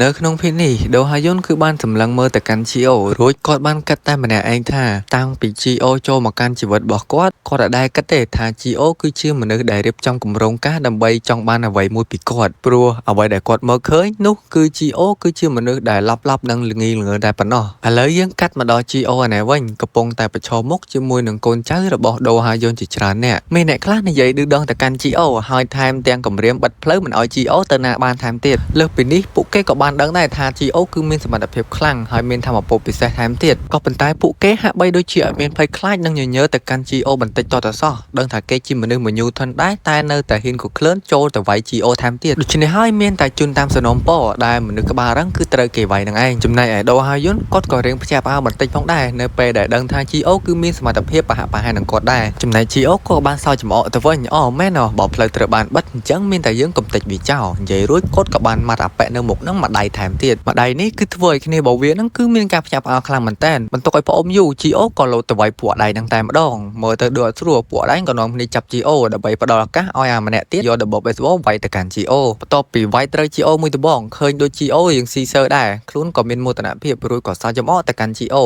នៅក្នុងភេទនេះដូហាយុនគឺបានសម្លឹងមើលទៅកាន់ GO រួចគាត់បានគិតតែម្នាក់ឯងថាតាំងពី GO ចូលមកកាន់ជីវិតរបស់គាត់ដែលគិតទេថា GO គឺជាមនុស្សដែលរៀបចំគម្រោងការដើម្បីចង់បានអ្វីមួយពីគាត់ព្រោះអ្វីដែលគាត់មើលឃើញនោះគឺ GO គឺជាមនុស្សដែលឡប់និងល្ងីល្ងើតែប៉ុណ្ណោះឥឡូវយើងកាត់មកដល់ GO ឯនេះវិញកំពុងតែប្រឈមមុខជាមួយនឹងកូនចៅរបស់ដូហាយុនជាច្រើនអ្នកមានអ្នកខ្លះនិយាយឌឺដងទៅកាន់ GO ហើយថែមទាំងគម្រាមបិទផ្លូវមិនឲ្យ GO ទៅណាបានថែមទៀតលើសពីនេះពួកគេក៏បានដឹងដែរថា GO គឺមានសមត្ថភាពខ្លាំងហើយមានធម៌ពលពិសេសថែមទៀតក៏ប៉ុន្តែពួកគេហាក់បីដូចជាអត់មានភ័យខ្លាចនិងញញើទៅកាន់ GO បន្តិចតទៅសោះដឹងថាគេជាមនុស្សមញូធនដែរតែនៅតែហ៊ានគក្លឿនចូលទៅវាយ GO ថែមទៀតដូច្នេះហើយមានតែជូនតាមសំណូមពរដែលមនុស្សក្បាលរឹងគឺត្រូវគេវាយនឹងឯងចំណែកឯដូហាយុនគាត់ក៏រៀងភ្ញាក់ផ្អើលបន្តិចផងដែរនៅពេលដែលដឹងថា GO គឺមានសមត្ថភាពប្រហាក់ប្រហែលនឹងគាត់ដែរចំណែក GO ក៏បានសើចចំអកទៅវិញមែនបើផ្លូវត្រូវបានបិទអញ្ចឹងមានតែយើងកុំតិចវាចោលនិយាយរួចគាត់ក៏បានមាត់អាប៉ែនៅមុខនឹងមួយដៃថែមទៀតម្ដៃនេះគឺធ្វើឲ្យគ្នាបវានឹងគឺមានការភ្ញាក់ផ្អើលខ្លាំងមែនតើបន្ទាប់ឲ្យប្អូនយូ GO ក៏លោតទៅវាយពួកដៃនឹងតែម្ដងមើលទៅដូចអត់ស្រួលពួកដៃក៏នាំគ្នាចាប់ GO ដើម្បីផ្ដល់ឱកាសឲ្យអាម្នាក់ទៀតយកដប baseball វាយទៅកាន់ GO បន្ទាប់ពីវាយត្រូវ GO មួយដបងឃើញដូច GO រៀងស៊ីសើដែរខ្លួនក៏មានមោទនភាពរួចក៏សើចចំអកទៅកាន់ GO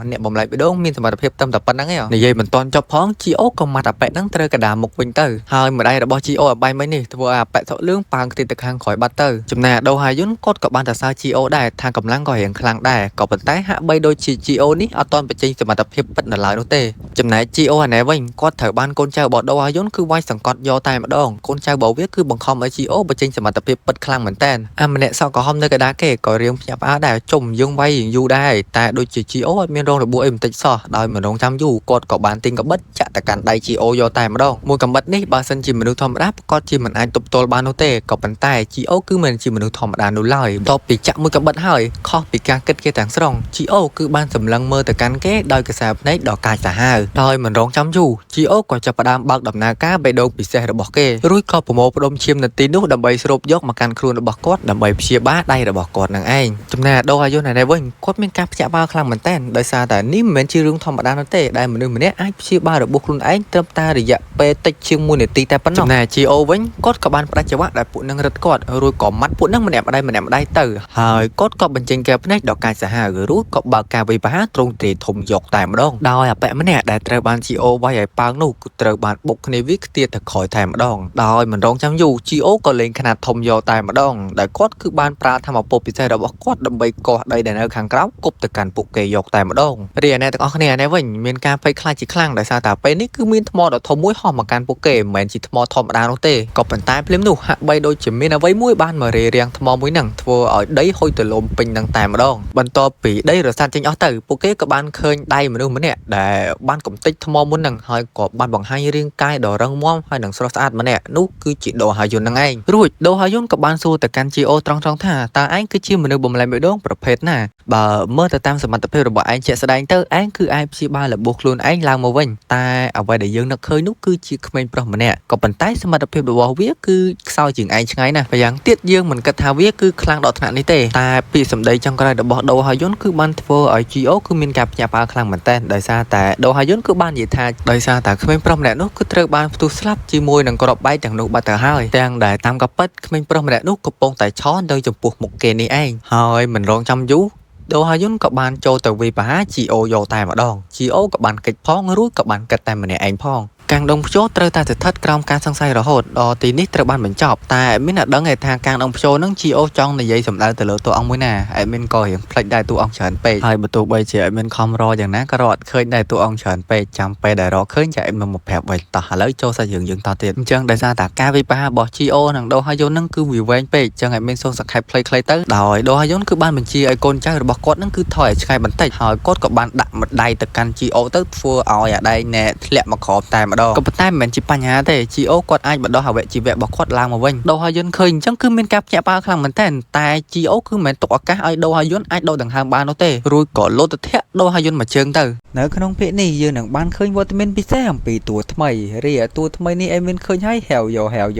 អ្នកបំលែកបេះដូងមានសមត្ថភាពតែប៉ុណ្្នឹងឯងនិយាយមិនទាន់ចប់ផង GO ក៏មាត់អាប៉ែនឹងត្រូវកដាមុខវិញទៅហើយម្ដាយរបស់ GO អាបាយមិញនេះធ្វើឲ្យអាប៉ែសុកលឿងប៉ាងខ្ទេចទៅខាងក្រោយបាត់ទៅចំណែកដូហាយុនគាត់ក៏បានសរសើរ GO ដែរថាកម្លាំងក៏រៀងខ្លាំងដែរក៏ប៉ុន្តែហាក់បីដូចជា GO នេះអត់ទាន់បញ្ចេញសមត្ថភាពពិតនៅឡើយនោះទេចំណែក GO អានេះវិញគាត់ត្រូវបានកូនចៅរបស់ដូហាយុនគឺវាយសង្កត់យកតែម្ដងកូនចៅរបស់វាគឺបង្ខំឲ្យ GO បញ្ចេញសមត្ថភាពពិតខ្លាំងមែនតើអាម្នាក់សក់ក្រហមនៅកណ្ដាលគេក៏រៀងភ្ញាក់ផ្អើលដែរជុំយើងវាយយូរដែរតែដូចជា GO អត់មានរងរបួសអីបន្តិចសោះដោយមិនរងចាំយូរគាត់ក៏បានទិញកាបិតចាក់ទៅកាន់ដៃ GO យកតែម្ដងមួយកាបិតនេះបើសិនជាមនុស្សធម្មតាប្រកាសជាមិនអាចទប់ទល់បាននោះទេក៏ប៉ុន្តែ GO គឺមិនជាមនុស្សធម្មតានោះឡើយបន្ទាប់ពីចាក់មួយកាបិតហើយខុសពីការគិតគេទាំងស្រុង GO គឺបានសម្លឹងមើលទៅកាន់គេដោយកសែភ្នែកដ៏កាចសាហាវដោយមិនរងចាំយូរ GO ក៏ចាប់ផ្ដើមបើកដំណើរការបេះដូងពិសេសរបស់គេរួចក៏ប្រមូលផ្ដុំឈាមនៅទីនោះដើម្បីស្រូបយកមកកាន់ខ្លួនរបស់គាត់ដើម្បីព្យាបាលដៃរបស់គាត់នឹងឯងចំណែកដូហាយុនឯនេះវិញគាត់មានការភ្ញាក់ផ្អើលខ្លាំងមែនទែនដោយសារតែនេះមិនមែនជារឿងធម្មតានោះទេដែលមនុស្សម្នាក់អាចព្យាបាលរបួសខ្លួនឯងត្រឹមតែរយៈពេលតិចជាង1នាទីតែប៉ុណ្ណោះចំណែក GO វិញគាត់ក៏បានផ្ដាច់ចង្វាក់ដែលពួកនឹងរឹតគាត់រួចក៏មាត់ពួកនឹងម្នាក់ម្ដាយទៅហើយគាត់ក៏បញ្ចេញកែវភ្នែកដ៏កាចសាហាវរួចក៏បើកការវាយប្រហារទ្រង់ទ្រាយធំយកតែម្ដងដោយអបិម្នាក់ដែលត្រូវបាន GO វាយឲ្យប៉ើងនោះគឺត្រូវបានបុកគ្នាវាខ្ទាតទៅក្រោយតែម្ដងដោយមិនរងចាំយូរ GO ក៏លេងខ្នាតធំយកតែម្ដងដែលគាត់គឺបានប្រើធម៌ពលពិសេសរបស់គាត់ដើម្បីកោះដីដែលនៅខាងក្រោមគប់ទៅកាន់ពួកគេយកតែម្ដងរីឯអ្នកទាំងអស់គ្នានេះវិញមានការភ័យខ្លាចជាខ្លាំងដោយសារតែពេលនេះគឺមានថ្មដ៏ធំមួយហោះមកកាន់ពួកគេមិនមែនជាថ្មធម្មតានោះទេក៏ប៉ុន្តែភ្លាមនោះហាក់បីដូចជាមានអ្វីមួយបានមករារាំងថ្មមួយហ្នឹងធ្វើឲ្យដីហុយទៅលំពេញនឹងតែម្ដងបន្ទាប់ពីដីរសាត់ចេញអស់ទៅពួកគេក៏បានឃើញដៃមនុស្សម្នាក់ដែលបានកំទេចថ្មមុនហ្នឹងហើយក៏បានបង្ហាញរាងកាយដ៏រឹងមាំហើយនឹងស្រស់ស្អាតម្នាក់នោះគឺជាដូហាយុនហ្នឹងឯងរួចដូហាយុនក៏បានសួរទៅកាន់ GO ត្រង់ថាតើឯងគឺជាមនុស្សបំលែងបេះដូងប្រភេទណាបើមើលទៅតាមសមត្ថភាពរបស់ឯងជាក់ស្ដែងទៅឯងគឺអាចព្យាបាលរបួសខ្លួនឯងឡើងមកវិញតែអ្វីដែលយើងនឹកឃើញនោះគឺជាក្មេងប្រុសម្នាក់ក៏ប៉ុន្តែសមត្ថភាពរបស់វាគឺខ្សោយជាងឯងឆ្ងាយណាស់ម្យ៉ាងទៀតយើងមិនគិតថាវាគឺខ្លាំងដល់ថ្នាក់នេះទេតែពាក្យសម្ដីចុងក្រោយរបស់ដូហាយុនគឺបានធ្វើឲ្យ GO គឺមានការភ្ញាក់ផ្អើលខ្លាំងមែនទែនដោយសារតែដូហាយុនគឺបាននិយាយថាដោយសារតែក្មេងប្រុសម្នាក់នោះគឺត្រូវបានផ្ទុះស្លាប់ជាមួយនឹងក្របបែកទាំងនោះបាត់ទៅហើយទាំងដែលតាមកាពិតក្មេងប្រុសម្នាក់នោះកំពុងតែឈរនៅចំពោះមុខគេនេះឯងហើយមិនរងចាំយូរដូហាយុនក៏បានចូលទៅវាយប្រហារ GO យកតែម្ដង GO ក៏បានកិច្ចផងរួចក៏បានកិត្តតែម្នាក់ឯងផងកាំងដងព្យួរត្រូវតែស្ថិតក្រោមការសង្ស័យរហូតដល់ទីនេះត្រូវបានបញ្ចប់តែមានអ្នកដឹងថាកាំងដងព្យួរនឹង GO ចង់និយាយសម្ដៅទៅលើតួអង្គមួយណាមានក៏រៀងផ្លេចដែរតួអង្គច្រើនពេកហើយបើទោះបីជាមានខំរយ៉ាងណាក៏រកអត់ឃើញដែរតួអង្គច្រើនពេកចាំពេលដែលរកឃើញចាមកប្រាប់វិញតោះឥឡូវចូលសាច់រឿងយើងតទៀតអញ្ចឹងដោយសារតែការវិបហារបស់ GO និងដូហាយុននឹងគឺវាវែងពេកអញ្ចឹងមានសូមសង្ខេបខ្លីៗទៅដោយដូហាយុនគឺបានបញ្ជាឲ្យកូនចៅរបស់គាត់នឹងគឺថយឲ្យឆ្ងាយបន្តិចហើយគាត់ក៏បានដាក់ម្ដាយទៅកាន់ GO ទៅធ្វើឲ្យអាដៃណែធ្លាក់មកក្រោមតែម្ដងក៏ប៉ុន្តែមិនមែនជាបញ្ហាទេ GO គាត់អាចបណ្ដោះអវជីវៈរបស់គាត់ឡើងមកវិញដូហាយុនឃើញអញ្ចឹងគឺមានការភ្ញាក់ផ្អើលខ្លាំងមែនទែនតែ GO គឺមិនមែនទុកឱកាសឲ្យដូហាយុនអាចដកដង្ហើមបាននោះទេរួចក៏លោតទៅធាក់ដូហាយុនមួយជើងទៅនៅក្នុងភាគនេះយើងនឹងបានឃើញវត្តមានពិសេសអំពីតួថ្មីរីឯតួថ្មីនេះឯងមានឃើញហើយហែវ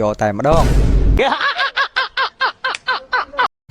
យកតែម្ដង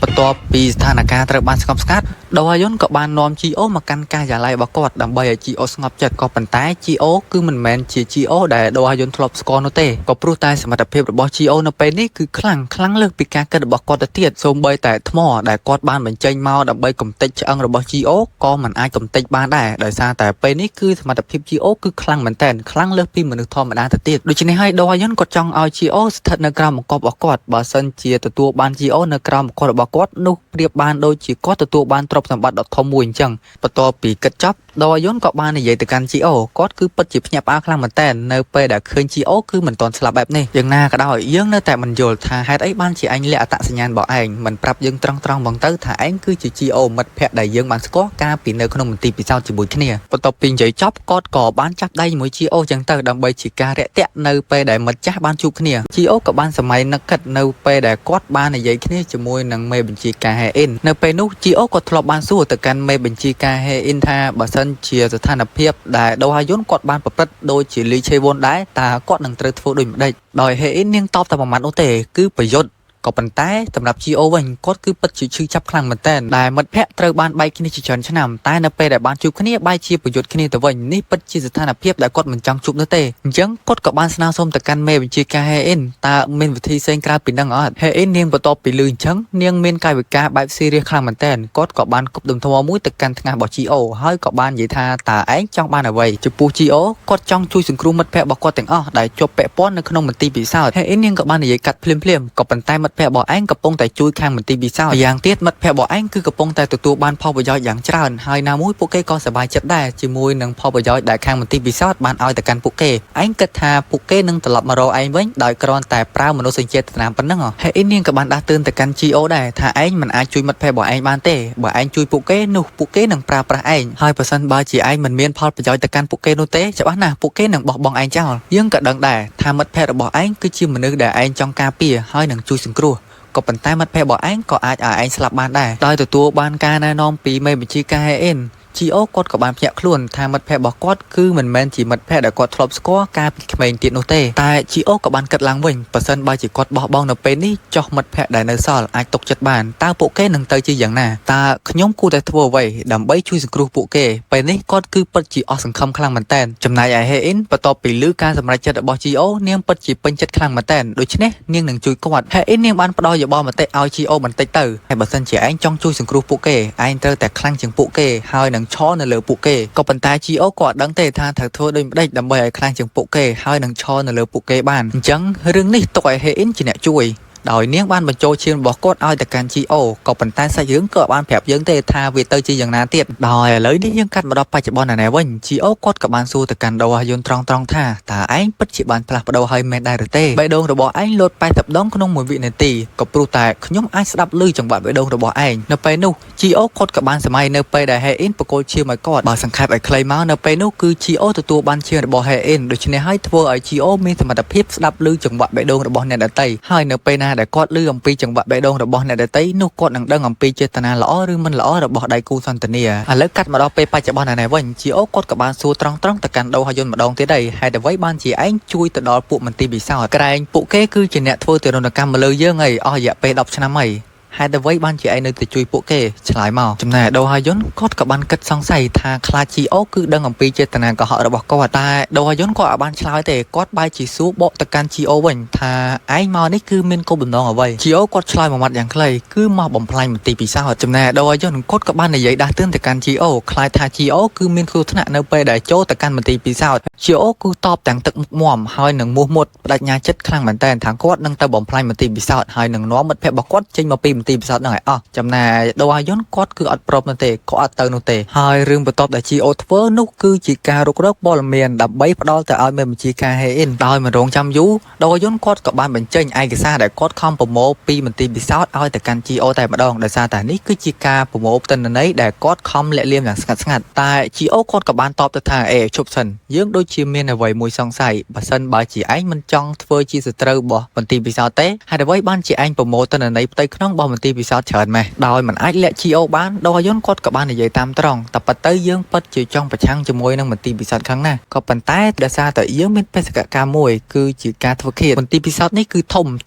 បន្ទាប់ពីស្ថានភាពត្រូវបានស្ងប់ស្ងាត់ដូហាយុនក៏បាននាំ GO មកកាន់ការិយាល័យរបស់គាត់ដើម្បីឲ្យ GO ស្ងប់ចិត្តក៏ប៉ុន្តែ GO គឺមិនមែនជា GO ដែលដូហាយុនធ្លាប់ស្គាល់នោះទេក៏ព្រោះតែសមត្ថភាពរបស់ GO នៅពេលនេះគឺខ្លាំងលើសពីការគិតរបស់គាត់ទៅទៀតសូម្បីតែថ្មដែលគាត់បានបញ្ចេញមកដើម្បីកំទេចឆ្អឹងរបស់ GO ក៏មិនអាចកំទេចបានដែរដោយសារតែពេលនេះគឺសមត្ថភាព GO គឺខ្លាំងមែនទែនខ្លាំងលើសពីមនុស្សធម្មតាទៅទៀតដូច្នេះហើយដូហាយុនក៏ចង់ឲ្យ GO ស្ថិតនៅក្រោមបង្គាប់របស់គាត់បើសិនជាទទួលបាន GO នៅក្រោមបង្គាប់របស់គាត់នោះប្រៀបបានដូចជាគាត់ទទួលបានទ្រព្យសម្បត្តិដ៏ធំមួយអញ្ចឹងបន្ទាប់ពីគិតចប់ដូហាយុនក៏បាននិយាយទៅកាន់ GO គាត់គឺពិតជាភ្ញាក់ផ្អើលខ្លាំងមែនទែននៅពេលដែលឃើញ GO គឺមិនទាន់ស្លាប់បែបនេះយ៉ាងណាក៏ដោយយើងនៅតែមិនយល់ថាហេតុអីបានជាអញលាក់អត្តសញ្ញាណរបស់ឯងមិនប្រាប់យើងត្រង់បងទៅថាឯងគឺជា GO មិត្តភក្តិដែលយើងបានស្គាល់កាលពីនៅក្នុងមន្ទីរពិសោធន៍ជាមួយគ្នាបន្ទាប់ពីនិយាយចប់គាត់ក៏បានចាប់ដៃជាមួយ GO ចឹងទៅដើម្បីជាការរាក់ទាក់នៅពេលដែលមិត្តចាស់បានជួបគ្នា GO ក៏បានសម័យនឹកគិតនៅពេលដែលគាត់បាននិយាយគ្នាជាមួយនឹងមេបញ្ជាការ Hein នៅពេលនោះ GO ក៏ធ្លាប់បានសួរទៅកាន់មេបញ្ជាការ Hein ថាបើសិនជាស្ថានភាពដែលដូហាយុនគាត់បានប្រព្រឹត្តដូចជាលីឆេវុនដែរតើគាត់នឹងត្រូវធ្វើដូចម្ដេចដោយ Hein នាងតបតែប្រមាថនោះទេគឺប្រយុទ្ធក៏ប៉ុន្តែសម្រាប់ GO វិញគាត់គឺពិតជាឈឺចាប់ខ្លាំងមែនទែនដែលមិត្តភក្តិត្រូវបានបែកគ្នាជាច្រើនឆ្នាំតែនៅពេលដែលបានជួបគ្នាបែកជាប្រយុទ្ធគ្នាទៅវិញនេះពិតជាស្ថានភាពដែលគាត់មិនចង់ជួបនោះទេអញ្ចឹងគាត់ក៏បានស្នើសុំទៅកាន់មេបញ្ជាការ Hein តើមានវិធីផ្សេងក្រៅពីនឹងអត់ Hein នាងបន្ទាប់ពីលឺអញ្ចឹងនាងមានកាយវិការបែបស៊ីរៀសខ្លាំងមែនទែនគាត់ក៏បានគប់ដុំថ្មមួយទៅកាន់ថ្ងាសរបស់ GO ហើយក៏បាននិយាយថាតើឯងចង់បានអ្វីចំពោះ GO គាត់ចង់ជួយសង្គ្រោះមិត្តភក្តិរបស់គាត់ទាំងអស់ដែលជាប់ពាក់ព័ន្ធនៅក្នុងមន្ទីរពិសោធន៍ Hein នាងក៏បាននិយាយកាត់ភ្លាមក៏ប៉ុន្តែមិត្តភក្តិរបស់ឯងកំពុងតែជួយខាងមន្ទីរពិសោធន៍យ៉ាងទៀតមិត្តភក្តិរបស់ឯងគឺកំពុងតែទទួលបានផលប្រយោជន៍យ៉ាងច្រើនហើយណាមួយពួកគេក៏សប្បាយចិត្តដែរជាមួយនឹងផលប្រយោជន៍ដែលខាងមន្ទីរពិសោធន៍បានឲ្យទៅកាន់ពួកគេឯងគិតថាពួកគេនឹងត្រឡប់មករកឯងវិញដោយគ្រាន់តែប្រើមនោសញ្ចេតនាប៉ុណ្ណឹងហើយនាងក៏បានដាស់តឿនទៅកាន់ GO ដែរថាឯងមិនអាចជួយមិត្តភក្តិរបស់ឯងបានទេបើឯងជួយពួកគេនោះពួកគេនឹងប្រើប្រាស់ឯងហើយបើសិនបើជាឯងមិនមានផលប្រយោជន៍ទៅកាន់ពួកគេនោះទេច្បាស់ណាស់ពួកគេនឹងបោះបង់ឯងចោលយើងក៏ដឹងដែរថាមិត្តភក្តិរបស់ឯងគឺជាមនុស្សដែលឯងចង់ការពារហើយនឹងជួយសង្គ្រោះក៏ប៉ុន្តែមិត្តភក្តិរបស់ឯងក៏អាចឲ្យឯងស្លាប់បានដែរដោយទទួលបានការណែនាំពីមេបញ្ជាការ Hein GO គាត់ក៏បានភ្ញាក់ខ្លួនថាមិត្តភក្តិរបស់គាត់គឺមិនមែនជាមិត្តភក្តិដែលគាត់ធ្លាប់ស្គាល់កាលពីក្មេងទៀតនោះទេតែ GO ក៏បានគិតឡើងវិញបើសិនបើជាគាត់បោះបង់នៅពេលនេះចោះមិត្តភក្តិដែលនៅសល់អាចទុកចិត្តបានតើពួកគេនឹងទៅជាយ៉ាងណាតើខ្ញុំគួរតែធ្វើអ្វីដើម្បីជួយសង្គ្រោះពួកគេពេលនេះគាត់គឺពិតជាអស់សង្ឃឹមខ្លាំងមែនទែនចំណែកឯ Hein បន្ទាប់ពីឮការសម្រេចចិត្តរបស់ GO នាងពិតជាពេញចិត្តខ្លាំងមែនទែនដូច្នេះនាងនឹងជួយគាត់ Hein នាងបានផ្ដល់យោបល់មតិឲ្យ GO បន្តិចទៅហើយបើសិនជាឯងចង់ជួយសង្គ្រោះពួកគេឯងត្រូវតែខ្លាំងជាងពួកគេហើយនឹងឈរនៅលើពួកគេក៏ប៉ុន្តែ GO ក៏អត់ដឹងទេថាត្រូវធ្វើដូចម្ដេចដើម្បីឲ្យខ្លាំងជាងពួកគេហើយនឹងឈរនៅលើពួកគេបានអញ្ចឹងរឿងនេះទុកឲ្យ Hein ជាអ្នកជួយដោយនាងបានបញ្ចូលឈាមរបស់គាត់ឲ្យទៅកាន់ GO ក៏ប៉ុន្តែសាច់រឿងក៏បានប្រាប់យើងទេថាវាទៅជាយ៉ាងណាទៀតដោយឥឡូវនេះយើងកាត់មកដល់បច្ចុប្បន្នណែវិញ GO គាត់ក៏បានសួរទៅកាន់ដូហាយុនត្រង់ថាតើឯងពិតជាបានផ្លាស់ប្ដូរឲ្យមែនដែរឬទេបេះដូងរបស់ឯងលោត80ដងក្នុង1វិនាទីក៏ព្រោះតែខ្ញុំអាចស្ដាប់ឮចង្វាក់បេះដូងរបស់ឯងនៅពេលនោះ GO គាត់ក៏បានសម័យនៅពេលដែល Hein បកគោឈាមឲ្យគាត់បើសង្ខេបឲ្យខ្លីមកនៅពេលនោះគឺ GO ទទួលបានឈាមរបស់ Hein ដូច្នេះហើយធ្វើឲ្យ GO មានសមត្ថភាពស្ដាប់ឮចង្វាក់បេះដូងរបស់អ្នកដទៃហើយនៅពេលណាដែលគាត់ឮអំពីចង្វាក់បេះដូងរបស់អ្នកដទៃនោះគាត់នឹងដឹងអំពីចេតនាល្អឬមិនល្អរបស់ដៃគូសន្ទនាឥឡូវកាត់មកដល់ពេលបច្ចុប្បន្នណែវិញ GO គាត់ក៏បានសួរត្រង់ទៅកាន់ដូហាយុនម្ដងទៀតដែរហេតុអ្វីបានជាឯងជួយទៅដល់ពួកមន្ទីរពិសោធន៍ក្រែងពួកគេគឺជាអ្នកធ្វើទារុណកម្មមកលើយើងអីអស់រយៈពេល10ឆ្នាំហើយហេតុអ្វីបានជាឯងនៅតែជួយពួកគេឆ្លើយមកចំណែកដូហាយុនគាត់ក៏បានគិតសង្ស័យថាខ្លាច GO គឺដឹងអំពីចេតនាកុហករបស់គាត់តែដូហាយុនក៏អាចបានឆ្លើយទេគាត់បែរជាសួរបកទៅកាន់ GO វិញថាឯងមកនេះគឺមានគោលបំណងអ្វី GO គាត់ឆ្លើយមួយម៉ាត់យ៉ាងខ្លីគឺមកបំផ្លាញមន្ទីរពិសោធន៍ចំណែកដូហាយុនគាត់ក៏បាននិយាយដាស់តឿនទៅកាន់ GO ខ្លាចថា GO គឺមានគ្រោះថ្នាក់នៅពេលដែលចូលទៅកាន់មន្ទីរពិសោធន៍ GO គឺតបទាំងទឹកមុខមាំហើយនឹងមោះមុតបដិញ្ញាចិត្តខ្លាំងមែនទែនថាគាត់នឹងទៅបំផ្លាញមន្ទីរពិសោធន៍ហើយនឹងនាំមិត្តភក្តិរបស់គាត់ចេញមកពីមន្ទីរពិសោធន៍នឹងឲ្យអស់ចំណែកដូហាយុនគាត់គឺអត់ព្រមនោះទេគាត់អត់ទៅនោះទេហើយរឿងបន្ទាប់ដែល GO ធ្វើនោះគឺជាការរុករកព័ត៌មានដើម្បីផ្ដល់ទៅឲ្យមេបញ្ជាការ Hein ដោយមិនរងចាំយូរដូហាយុនគាត់ក៏បានបញ្ចេញឯកសារដែលគាត់ខំប្រមូលពីមន្ទីរពិសោធន៍ឲ្យទៅកាន់ GO តែម្ដងដោយសារតែនេះគឺជាការប្រមូលទិន្នន័យដែលគាត់ខំលាក់លៀមយ៉ាងស្ងាត់តែ GO គាត់ក៏បានតបទៅថាជប់សិនយើងដូចជាមានអ្វីមួយសង្ស័យបើសិនបើជាឯងមិនចង់ធ្វើជាសត្រូវរបស់មន្ទីរពិសោធន៍ទេហេតុអ្វីបានជាឯងប្រមូលទិន្នន័យផ្ទៃក្នុងរបស់ មន្ទីរពិសោធន៍ច្រើនម៉េះដោយមិនអាចលាក់ GO បានដូរយន្តគាត់ក៏បាននិយាយតាមត្រង់តែប៉ុន្តែយើងពិតជាចង់ប្រឆាំងជាមួយនឹងមន្ទីរពិសោធន៍ខាងណាក៏ប៉ុន្តែដោយសារតែយើងមានបេសកកម្មមួយគឺជាការធ្វើឃាតមន្ទីរពិសោធន៍នេះគឺ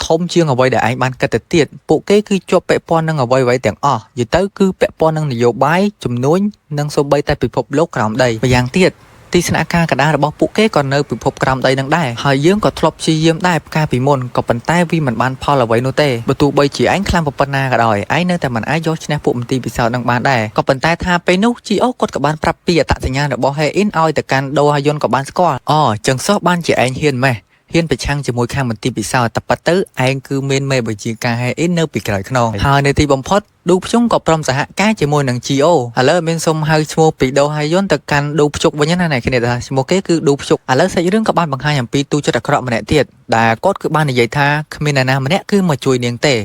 ធំជាងអ្វីដែលឯងបានគិតទៅទៀតពួកគេគឺជាប់ពាក់ព័ន្ធនឹងអ្វីៗទាំងអស់និយាយទៅគឺពាក់ព័ន្ធនឹងនយោបាយជំនួញនិងសូម្បីតែពិភពលោកក្រោមដីម្យ៉ាងទៀតទីស្នាក់ការកណ្ដាលរបស់ពួកគេក៏នៅពិភពក្រោមដីនឹងដែរហើយយើងក៏ធ្លាប់ព្យាយាមដែរផ្កាពីមុនក៏ប៉ុន្តែវាមិនបានផលអ្វីនោះទេបើទោះបីជាឯងខ្លាំងប៉ុណ្ណាក៏ដោយឯងនៅតែមិនអាចយកឈ្នះពួកមន្ទីរពិសោធន៍នឹងបានដែរក៏ប៉ុន្តែថាពេលនោះ GO គាត់ក៏បានប្រាប់ពីអត្តសញ្ញាណរបស់ Hein ឲ្យទៅកាន់ដូហាយុនក៏បានស្គាល់ចឹងសោះបានជាឯងហ៊ានម៉េះហ៊ានប្រឆាំងជាមួយខាងមន្ទីរពិសោធន៍តែប៉ុន្តែឯងគឺមានមេបជាការ Hein នៅពីក្រោយខ្នងហើយនៅទីបំផុតឌូភ្ជុងក៏ព្រមសហការជាមួយនឹង GO ឥឡូវមានសុំហៅឈ្មោះពីដូហាយុនទៅកាន់ឌូភ្ជុកវិញណាអ្នកគ្នាថាឈ្មោះគេគឺឌូភ្ជុកឥឡូវសាច់រឿងក៏បានបង្ហាញអំពីទូចិត្តអាក្រក់ម្នាក់ទៀតដែលគាត់គឺបាននិយាយថាគ្មាននរណាម្នាក់គឺមកជួយនាងទេ